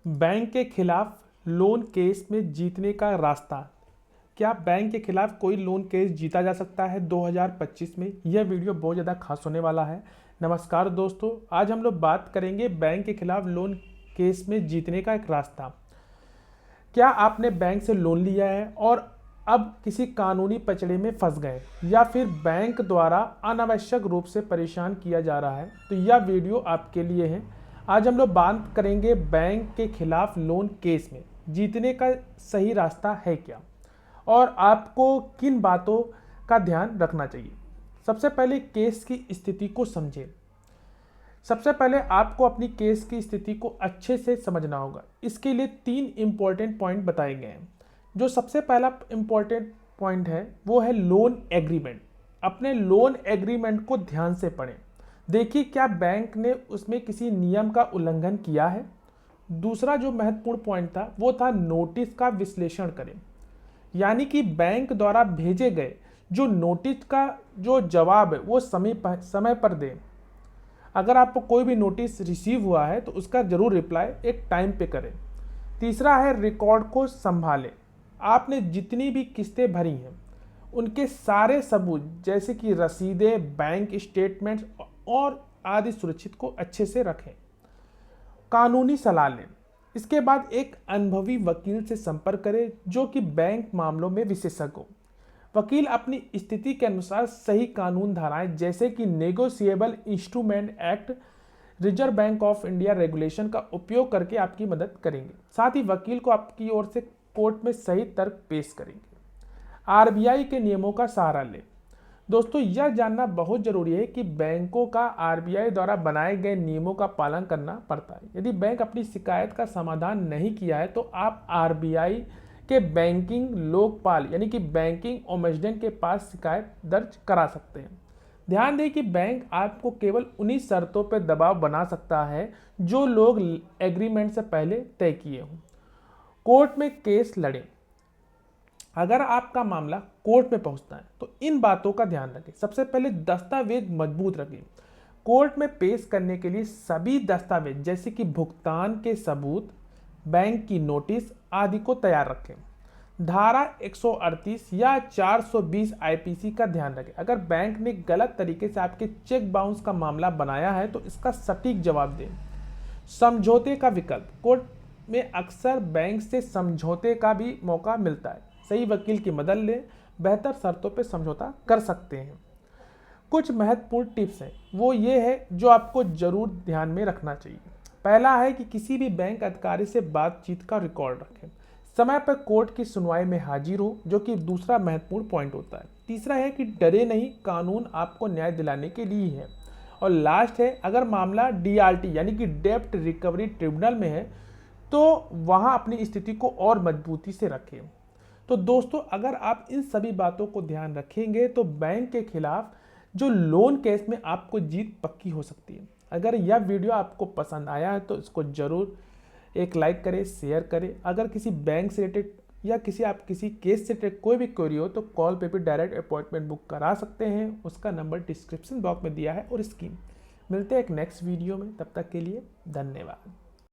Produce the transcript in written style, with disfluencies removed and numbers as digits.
Bank के खिलाफ loan case में जीतने का रास्ता। क्या बैंक के खिलाफ कोई लोन केस जीता जा सकता है 2025 में? यह वीडियो बहुत ज़्यादा खास होने वाला है। नमस्कार दोस्तों, आज हम लोग बात करेंगे बैंक के खिलाफ लोन केस में जीतने का एक रास्ता। क्या आपने बैंक से लोन लिया है और अब किसी कानूनी पचड़े में फंस गए, या फिर बैंक द्वारा अनावश्यक रूप से परेशान किया जा रहा है, तो यह वीडियो आपके लिए है। आज हम लोग बात करेंगे बैंक के खिलाफ लोन केस में जीतने का सही रास्ता है क्या, और आपको किन बातों का ध्यान रखना चाहिए। सबसे पहले केस की स्थिति को समझें। सबसे पहले आपको अपनी केस की स्थिति को अच्छे से समझना होगा। इसके लिए 3 इंपॉर्टेंट पॉइंट बताए गए हैं। जो सबसे पहला इंपॉर्टेंट पॉइंट है वो है लोन एग्रीमेंट। अपने लोन एग्रीमेंट को ध्यान से पढ़ें। देखिए क्या बैंक ने उसमें किसी नियम का उल्लंघन किया है। दूसरा जो महत्वपूर्ण पॉइंट था वो था नोटिस का विश्लेषण करें, यानी कि बैंक द्वारा भेजे गए जो नोटिस का जो जवाब है वो समय पर दें। अगर आपको कोई भी नोटिस रिसीव हुआ है तो उसका जरूर रिप्लाई एक टाइम पे करें। तीसरा है रिकॉर्ड को संभालें। आपने जितनी भी किस्तें भरी हैं उनके सारे सबूत जैसे कि रसीदें, बैंक स्टेटमेंट्स और आदि सुरक्षित को अच्छे से रखें। कानूनी सलाह लें। इसके बाद एक अनुभवी वकील से संपर्क करें जो कि बैंक मामलों में विशेषज्ञ हो। वकील अपनी स्थिति के अनुसार सही कानून धाराएं जैसे कि negotiable instrument act, reserve bank of India regulation का उपयोग करके आपकी मदद करेंगे। साथ ही वकील को आपकी ओर से कोर्ट में सही तर्क पेश करेंगे। आरबीआई के नियमों का सहारा लें। दोस्तों, यह जानना बहुत जरूरी है कि बैंकों का आरबीआई द्वारा बनाए गए नियमों का पालन करना पड़ता है। यदि बैंक अपनी शिकायत का समाधान नहीं किया है तो आप आरबीआई के बैंकिंग लोकपाल यानी कि बैंकिंग ओम्बुड्समैन के पास शिकायत दर्ज करा सकते हैं। ध्यान दें कि बैंक आपको केवल उन्हीं शर्तों पर दबाव बना सकता है जो लोग एग्रीमेंट से पहले तय किए हों। कोर्ट में केस लड़ें। अगर आपका मामला कोर्ट में पहुंचता है तो इन बातों का ध्यान रखें। सबसे पहले दस्तावेज मजबूत रखें। कोर्ट में पेश करने के लिए सभी दस्तावेज जैसे कि भुगतान के सबूत, बैंक की नोटिस आदि को तैयार रखें। धारा 138 या 420 आईपीसी का ध्यान रखें। अगर बैंक ने गलत तरीके से आपके चेक बाउंस का मामला बनाया है तो इसका सटीक जवाब दें। समझौते का विकल्प। कोर्ट में अक्सर बैंक से समझौते का भी मौका मिलता है। सही वकील की मदद लें, बेहतर शर्तों पर समझौता कर सकते हैं। कुछ महत्वपूर्ण टिप्स हैं, वो ये है जो आपको जरूर ध्यान में रखना चाहिए। पहला है कि किसी भी बैंक अधिकारी से बातचीत का रिकॉर्ड रखें। समय पर कोर्ट की सुनवाई में हाजिर हो, जो कि दूसरा महत्वपूर्ण पॉइंट होता है। तीसरा है कि डरे नहीं, कानून आपको न्याय दिलाने के लिए है। और लास्ट है, अगर मामला डीआरटी यानी कि डेब्ट रिकवरी ट्रिब्यूनल में है तो वहाँ अपनी स्थिति को और मजबूती से रखें। तो दोस्तों, अगर आप इन सभी बातों को ध्यान रखेंगे तो बैंक के खिलाफ जो लोन केस में आपको जीत पक्की हो सकती है। अगर यह वीडियो आपको पसंद आया है तो इसको ज़रूर एक लाइक करें, शेयर करें। अगर किसी बैंक से रिलेटेड या किसी केस से रिलेटेड कोई भी क्वेरी हो तो कॉल पे भी डायरेक्ट अपॉइंटमेंट बुक करा सकते हैं। उसका नंबर डिस्क्रिप्शन बॉक्स में दिया है। और स्कीम मिलते हैं एक नेक्स्ट वीडियो में। तब तक के लिए धन्यवाद।